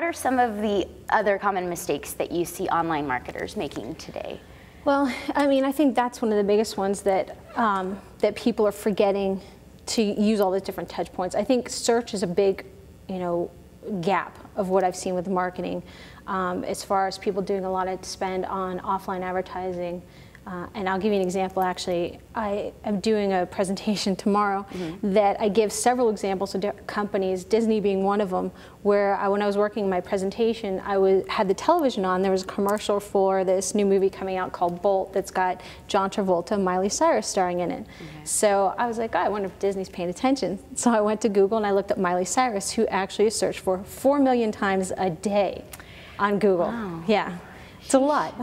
are some of the other common mistakes that you see online marketers making today? Well, I mean, I think that's one of the biggest ones that that people are forgetting to use all the different touch points. I think search is a big, gap of what I've seen with marketing, as far as people doing a lot of spend on offline advertising. And I'll give you an example, actually. I am doing a presentation tomorrow that I give several examples of different companies, Disney being one of them, where when I was working my presentation, I had the television on. There was a commercial for this new movie coming out called Bolt that's got John Travolta and Miley Cyrus starring in it. So I was like, oh, I wonder if Disney's paying attention. So I went to Google and I looked up Miley Cyrus, who actually is searched for 4 million times a day on Google. Wow. Yeah. It's a lot.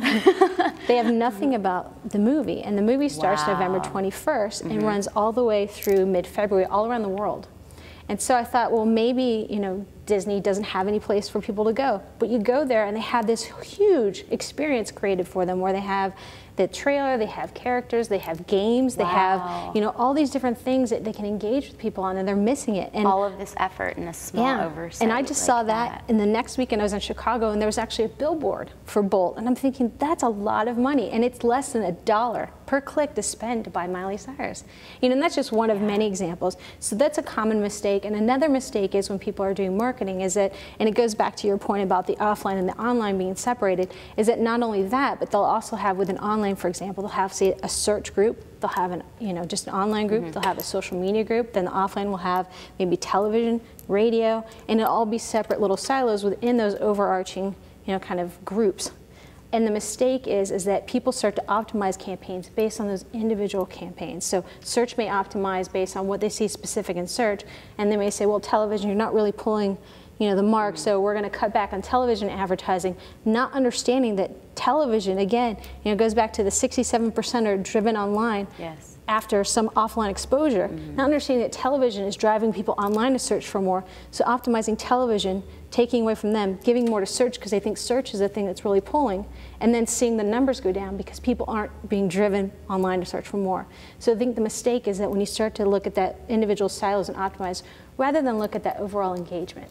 They have nothing about the movie, and the movie starts November 21st and runs all the way through mid-February, all around the world. And so I thought, well, maybe, Disney doesn't have any place for people to go. But you go there and they have this huge experience created for them where they have the trailer, they have characters, they have games, they have, all these different things that they can engage with people on, and they're missing it. And all of this effort in a small oversight. And I just saw that in the next weekend I was in Chicago, and there was actually a billboard for Bolt. And I'm thinking, that's a lot of money, and it's less than $1 per click to spend to buy Miley Cyrus. And that's just one of many examples. So that's a common mistake. And another mistake is when people are doing marketing is that, and it goes back to your point about the offline and the online being separated, is that not only that, but they'll also have with an online, for example, they'll have, say, a search group, they'll have an, just an online group, they'll have a social media group, then the offline will have maybe television, radio, and it'll all be separate little silos within those overarching, kind of groups. And the mistake is that people start to optimize campaigns based on those individual campaigns. So search may optimize based on what they see specific in search, and they may say, well, television, you're not really pulling the mark, so we're going to cut back on television advertising, not understanding that television, again, goes back to the 67% are driven online after some offline exposure. Not understanding that television is driving people online to search for more, so optimizing television, taking away from them, giving more to search because they think search is the thing that's really pulling, and then seeing the numbers go down because people aren't being driven online to search for more. So I think the mistake is that when you start to look at that individual silos and optimize, rather than look at that overall engagement.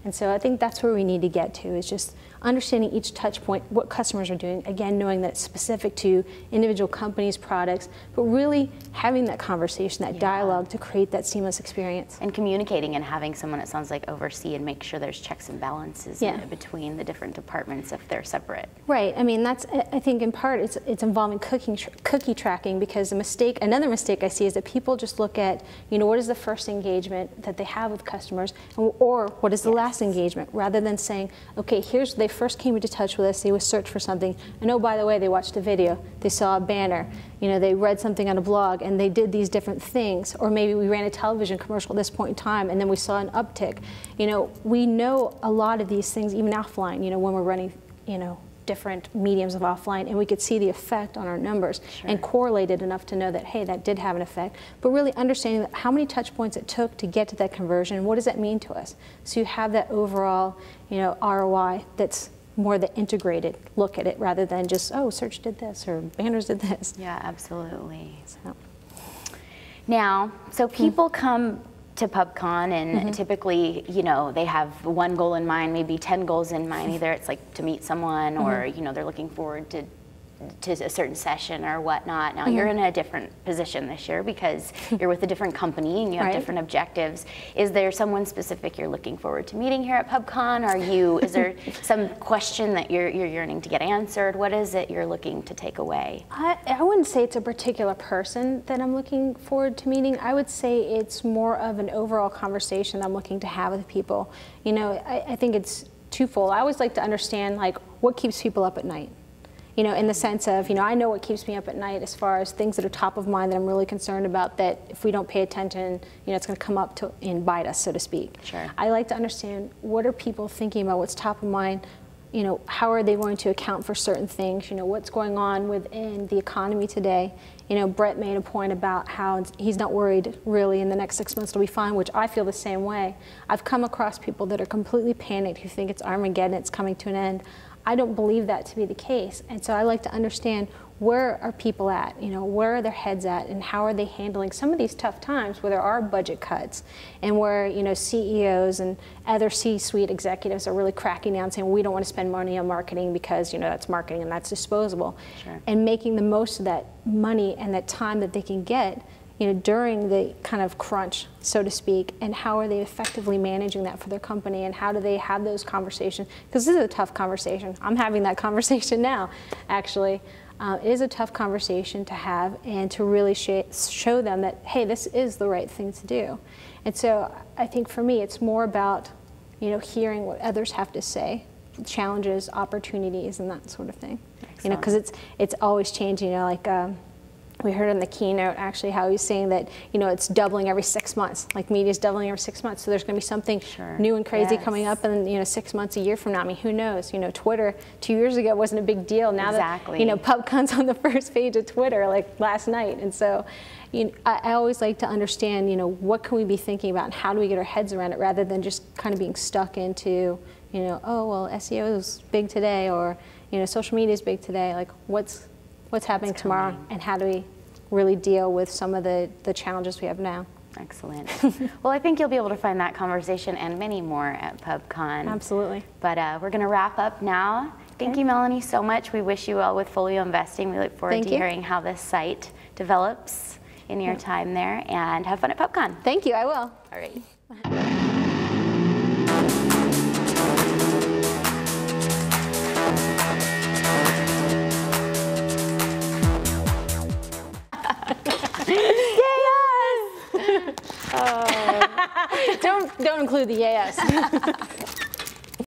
And so I think that's where we need to get to, is just understanding each touch point, what customers are doing, again, knowing that it's specific to individual companies, products, but really having that conversation, that dialogue to create that seamless experience. And communicating and having someone, it sounds like, oversee and make sure there's checks and balances between the different departments if they're separate. Right. I mean, that's, I think in part it's involving cookie tracking, because another mistake I see is that people just look at, what is the first engagement that they have with customers, or what is the last engagement, rather than saying, okay, here's they first came into touch with us, they would search for something, and oh, by the way, they watched a video, they saw a banner, they read something on a blog, and they did these different things. Or maybe we ran a television commercial at this point in time, and then we saw an uptick. We know a lot of these things, even offline, when we're running, different mediums of offline, and we could see the effect on our numbers and correlated enough to know that, hey, that did have an effect. But really understanding that how many touch points it took to get to that conversion, what does that mean to us? So you have that overall, ROI that's more the integrated look at it, rather than just, oh, search did this or banners did this. Yeah, absolutely. Now, so people come to PubCon, and typically, they have one goal in mind, maybe 10 goals in mind. Either it's like to meet someone, or they're looking forward to a certain session or whatnot. Now you're in a different position this year because you're with a different company and you have different objectives. Is there someone specific you're looking forward to meeting here at PubCon? Is there some question that you're yearning to get answered? What is it you're looking to take away? I wouldn't say it's a particular person that I'm looking forward to meeting. I would say it's more of an overall conversation I'm looking to have with people. I think it's twofold. I always like to understand, like, what keeps people up at night. In the sense of, I know what keeps me up at night as far as things that are top of mind that I'm really concerned about, that if we don't pay attention, it's going to come up and bite us, so to speak. Sure. I like to understand, what are people thinking about, what's top of mind, how are they going to account for certain things, what's going on within the economy today. Brett made a point about how he's not worried really in the next 6 months it'll be fine, which I feel the same way. I've come across people that are completely panicked, who think it's Armageddon, it's coming to an end. I don't believe that to be the case, and so I like to understand, where are people at? You know, where are their heads at, and how are they handling some of these tough times where there are budget cuts, and where, you know, CEOs and other C-suite executives are really cracking down, saying we don't want to spend money on marketing because, you know, that's marketing and that's disposable, and making the most of that money and that time that they can get, you know, during the kind of crunch, so to speak, and how are they effectively managing that for their company, and how do they have those conversations? Because this is a tough conversation. I'm having that conversation now, actually. It is a tough conversation to have, and to really show them that, hey, this is the right thing to do. And so I think for me, it's more about, you know, hearing what others have to say, challenges, opportunities, and that sort of thing. Excellent. You know, because it's always changing. You know, like we heard in the keynote actually how he's saying that, you know, it's doubling every 6 months. Like media is doubling every 6 months. So there's going to be something new and crazy coming up in, you know, 6 months, a year from now. I mean, who knows? You know, Twitter 2 years ago wasn't a big deal. Now that, you know, PubCon's on the first page of Twitter like last night. And so, you know, I always like to understand, you know, what can we be thinking about and how do we get our heads around it, rather than just kind of being stuck into, you know, oh, well, SEO is big today, or, you know, social media is big today. Like what's happening tomorrow, and how do we really deal with some of the challenges we have now. Excellent. Well, I think you'll be able to find that conversation and many more at PubCon. Absolutely. But we're going to wrap up now. Thank you, Melanie, so much. We wish you well with Folio Investing. We look forward to hearing how this site develops in your time there, and have fun at PubCon. Thank you, I will. All right. Don't include the yes.